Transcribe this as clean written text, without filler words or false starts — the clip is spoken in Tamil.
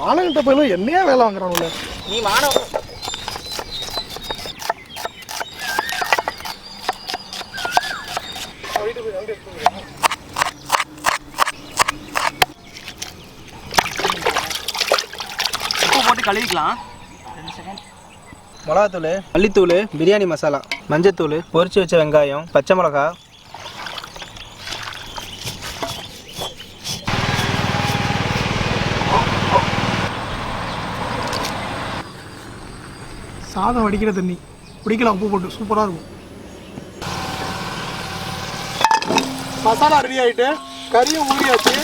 மானங்கிட்ட போய் என்னையா வேலை வாங்குறானுல நீ மானம் போட்டு கழுவிக்கலாம். 2 செகண்ட். மிளகாத்தூள், மல்லித்தூள், பிரியாணி மசாலா, மஞ்சத்தூள், பொரிச்சு வச்ச வெங்காயம், பச்சை மிளகா, சாதம் வடிக்கிற தண்ணி குடிக்கலாம் உப்பு போட்டு சூப்பராக இருக்கும். மசாலா ரெடி ஆகிட்டு கறியும் ஊறியாச்சு.